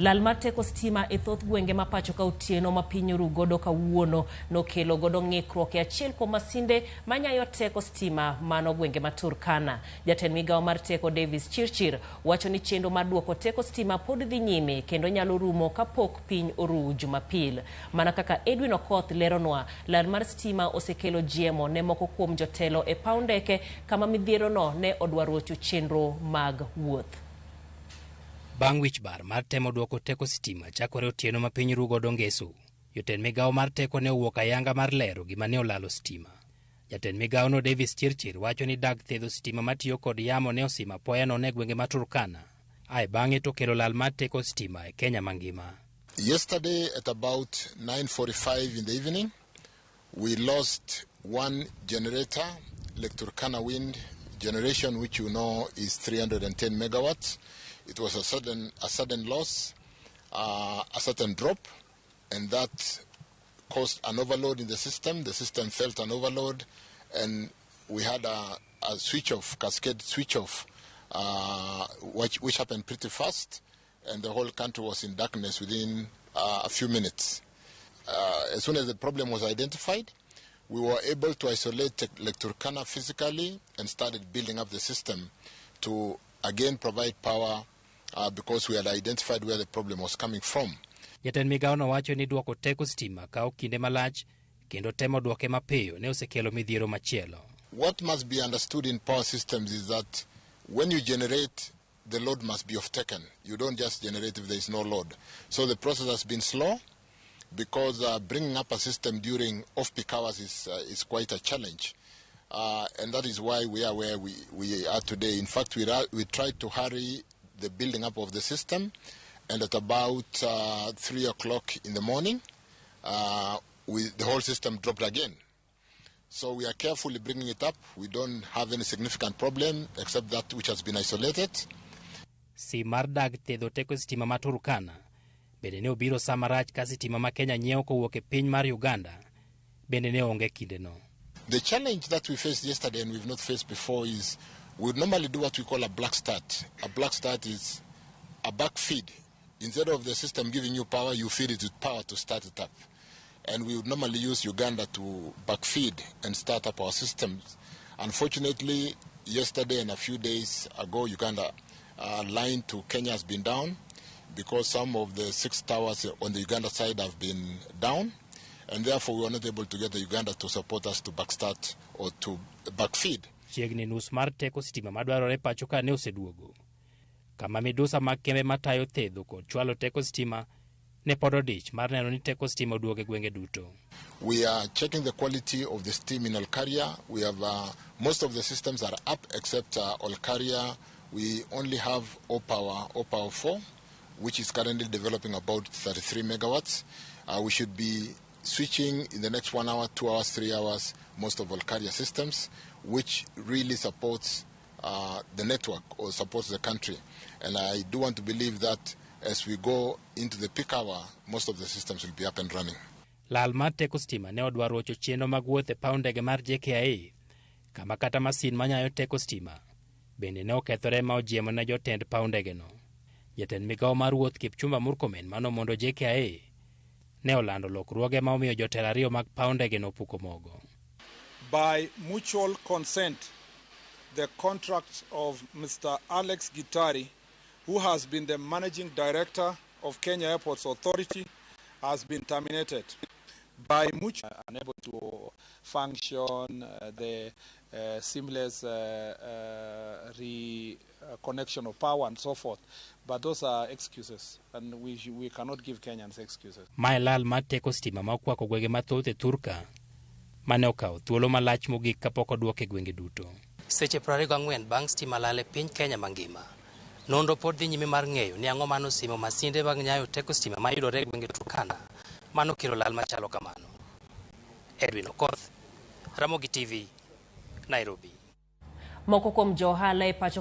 Lal mar teko sitima e thoth gwenge ma pacho ka otieno ma piny oru godo kawuono nokelo godo ng'ikruok e achiel kuom masinde manyayo teko sitima mano gwenge ma Turkana. Jatend migao mar teko Davis Chirchir wacho ni chenro mar duoko teko sitima pod dhi nyime kendo nyalo rumo kapok piny oru Jumapil. Mana kaka Edwin Okoth leronwa, lal mar sitima osekelo jiemo ne moko kuom jotelo e paw ndeke kama midhiero no ne odwarocho chenro mag wuoth. Bang' wich bar mar temo duoko teko sitima chakore otieno ma piny ru godo ngeso, jotend migao mar teko ne owuok ayanga mar lero gima ne olalo sitima. Jatend migao no Davis Chirchir wacho ni dag thedho sitima matiyo kod yamo ne osima apoya nono e gwenge ma Turkana. Ae bang'e to kelo lal mar teko sitima e Kenya mangima. Yesterday at about 9:45 in the evening, we lost one generator, Lake Turkana wind generation, which you know is 310 megawatts. It was a sudden loss, a sudden drop, and that caused an overload in the system. The system felt an overload, and we had a switch off, cascade switch off, which happened pretty fast, and the whole country was in darkness within a few minutes. As soon as the problem was identified, we were able to isolate Lake Turkana physically and started building up the system to again provide power because we had identified where the problem was coming from. Jatend migao no wacho ni duoko teko sitima kao kinde malach kendo temo duoke mapiyo ne osekelo midhiero machielo. What must be understood in power systems is that when you generate, the load must be off-taken. You don't just generate if there is no load. So the process has been slow because bringing up a system during off-peak hours is quite a challenge. And that is why we are where we are today. In fact, we tried to hurry the building up of the system, and at about 3 o'clock in the morning, the whole system dropped again. So we are carefully bringing it up. We don't have any significant problem except that which has been isolated. Si mar dag thedho teko sitima ma Turkana bende ne obiro sama rach ka sitima ma Kenya nyiewo kowuok e piny mar Uganda bende ne onge kinde no. The challenge that we faced yesterday and we've not faced before is we would normally do what we call a black start. A black start is a back feed. Instead of the system giving you power, you feed it with power to start it up. And we would normally use Uganda to backfeed and start up our systems. Unfortunately, yesterday and a few days ago, Uganda line to Kenya has been down because some of the 6 towers on the Uganda side have been down, and therefore we were not able to get the Uganda to support us to backstart or to backfeed. Chiegni nus mar teko sitima madwarore pacho ka ne oseduogo. Kama midusa mag kembe matayo thedho kod chwalo teko sitima ne pod odich mar neno ni teko sitima oduoge gwenge duto. We are checking the quality of the steam in Olkaria. We have most of the systems are up except Olkaria. We only have O-Power 4, which is currently developing about 33 megawatts. We should be switching in the next 1 hour, 2 hours, 3 hours, most of Olkaria systems, which really supports the network or supports the country. And I do want to believe that as we go into the peak hour, most of the systems will be up and running. Lal mar teko sitima ne odwarocho chenro mag wuoth e paw ndege mar JKIA, kama kata masin manyayo teko sitima bende ne okethore ma ojiemo ne jotend paw ndege no. Jatend migao mar wuoth Kipchumba Murkomen mano mondo JKIA ne olando lokruoge ma omiyo jotelo ariyo mag paw ndege no puko mogo. By mutual consent, the contract of Mr. Alex Gitari, who has been the managing director of Kenya Airports Authority, has been terminated. By mutual, unable to function, the seamless reconnection of power and so forth. But those are excuses, and we cannot give Kenyans excuses. Mae lal mar teko sitima ma okwako gwenge mathoth e Turka mane okawo thuolo malach mogik kapok oduoke gwenge duto. Seche 24 bang' sitima lal e piny Kenya mangima. Nonro pod dhi nyime mar ng'eyo ni ang'o mano simo masinde mag nyayo teko sitima mayudore e gwenge Turkana mano kelo lal machalo kamano. Edwin Okoth, Ramogi TV, Nairobi. Moko kuom johala e pacho